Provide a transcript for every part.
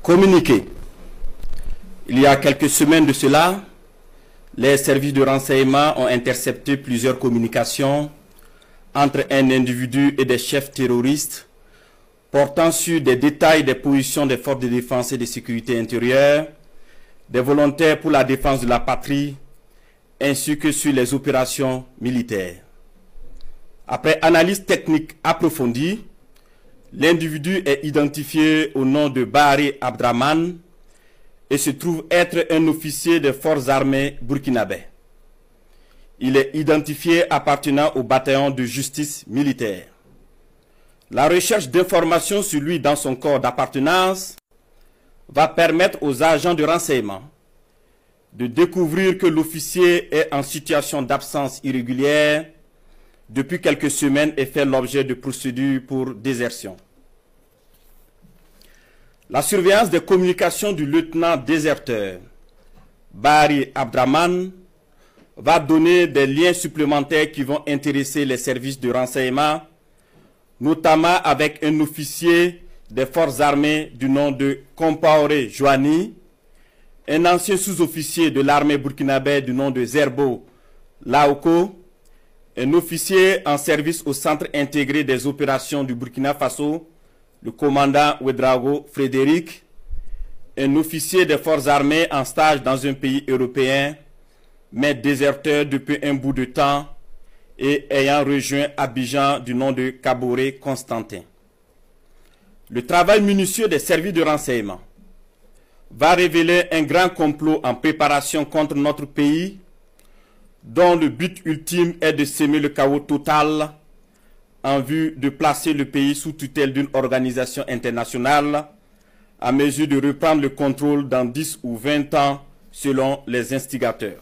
Communiqué. Il y a quelques semaines de cela, les services de renseignement ont intercepté plusieurs communications entre un individu et des chefs terroristes portant sur des détails des positions des forces de défense et de sécurité intérieure, des volontaires pour la défense de la patrie, ainsi que sur les opérations militaires. Après analyse technique approfondie, l'individu est identifié au nom de Bahari Abdraman et se trouve être un officier des forces armées burkinabè. Il est identifié appartenant au bataillon de justice militaire. La recherche d'informations sur lui dans son corps d'appartenance va permettre aux agents de renseignement de découvrir que l'officier est en situation d'absence irrégulière depuis quelques semaines et fait l'objet de procédures pour désertion. La surveillance des communications du lieutenant déserteur Bahari Abdraman va donner des liens supplémentaires qui vont intéresser les services de renseignement, notamment avec un officier des forces armées du nom de Compaoré Joani, un ancien sous-officier de l'armée burkinabè du nom de Zerbo Laoko, un officier en service au Centre intégré des opérations du Burkina Faso, le commandant Ouedraogo Frédéric, un officier des forces armées en stage dans un pays européen, mais déserteur depuis un bout de temps et ayant rejoint Abidjan du nom de Kaboré Constantin. Le travail minutieux des services de renseignement va révéler un grand complot en préparation contre notre pays, dont le but ultime est de semer le chaos total en vue de placer le pays sous tutelle d'une organisation internationale à mesure de reprendre le contrôle dans 10 ou 20 ans selon les instigateurs.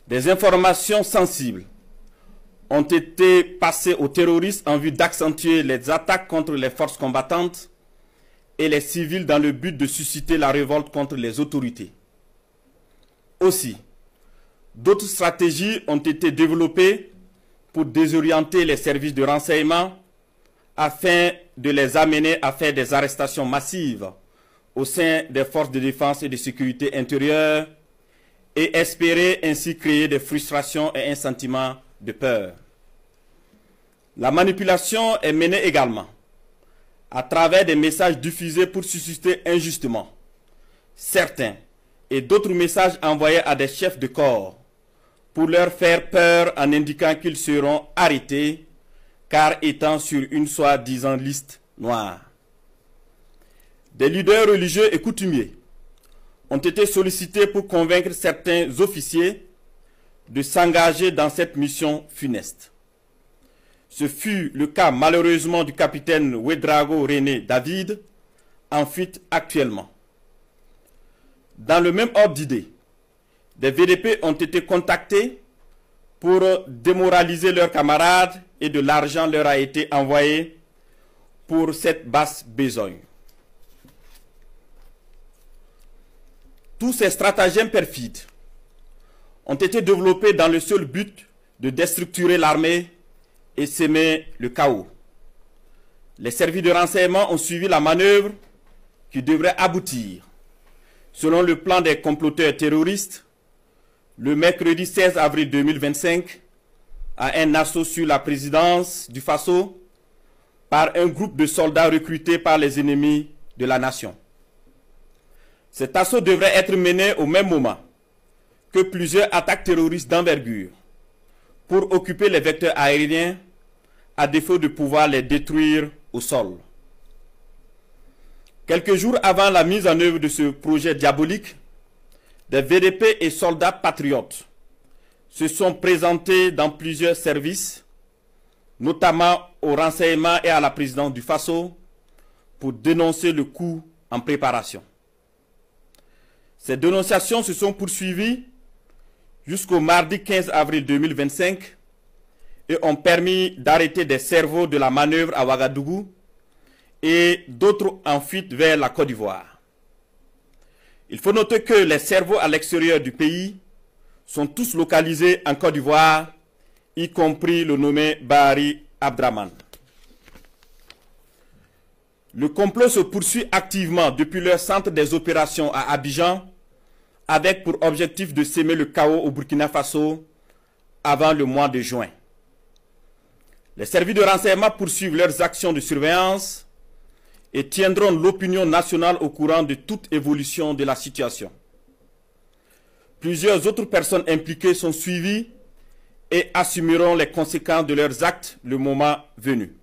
Des informations sensibles ont été passées aux terroristes en vue d'accentuer les attaques contre les forces combattantes et les civils dans le but de susciter la révolte contre les autorités. Aussi, d'autres stratégies ont été développées pour désorienter les services de renseignement afin de les amener à faire des arrestations massives au sein des forces de défense et de sécurité intérieure et espérer ainsi créer des frustrations et un sentiment de peur. La manipulation est menée également à travers des messages diffusés pour susciter injustement certains et d'autres messages envoyés à des chefs de corps pour leur faire peur en indiquant qu'ils seront arrêtés car étant sur une soi-disant liste noire. Des leaders religieux et coutumiers ont été sollicités pour convaincre certains officiers de s'engager dans cette mission funeste. Ce fut le cas malheureusement du capitaine Ouedraogo René David, en fuite actuellement. Dans le même ordre d'idée, des VDP ont été contactés pour démoraliser leurs camarades et de l'argent leur a été envoyé pour cette basse besogne. Tous ces stratagèmes perfides ont été développés dans le seul but de déstructurer l'armée et semer le chaos. Les services de renseignement ont suivi la manœuvre qui devrait aboutir, selon le plan des comploteurs terroristes, le mercredi 16 avril 2025, à un assaut sur la présidence du Faso par un groupe de soldats recrutés par les ennemis de la nation. Cet assaut devrait être mené au même moment que plusieurs attaques terroristes d'envergure pour occuper les vecteurs aériens à défaut de pouvoir les détruire au sol. Quelques jours avant la mise en œuvre de ce projet diabolique, des VDP et soldats patriotes se sont présentés dans plusieurs services, notamment au renseignement et à la présidence du Faso, pour dénoncer le coup en préparation. Ces dénonciations se sont poursuivies jusqu'au mardi 15 avril 2025 et ont permis d'arrêter des cerveaux de la manœuvre à Ouagadougou et d'autres en fuite vers la Côte d'Ivoire. Il faut noter que les cerveaux à l'extérieur du pays sont tous localisés en Côte d'Ivoire, y compris le nommé Bahari Abdraman. Le complot se poursuit activement depuis leur centre des opérations à Abidjan, avec pour objectif de semer le chaos au Burkina Faso avant le mois de juin. Les services de renseignement poursuivent leurs actions de surveillance et tiendront l'opinion nationale au courant de toute évolution de la situation. Plusieurs autres personnes impliquées sont suivies et assumeront les conséquences de leurs actes le moment venu.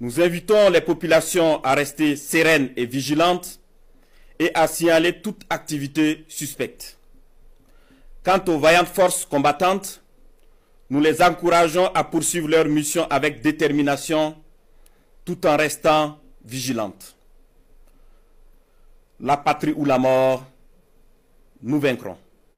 Nous invitons les populations à rester sereines et vigilantes et à signaler toute activité suspecte. Quant aux vaillantes forces combattantes, nous les encourageons à poursuivre leur mission avec détermination tout en restant vigilantes. La patrie ou la mort, nous vaincrons.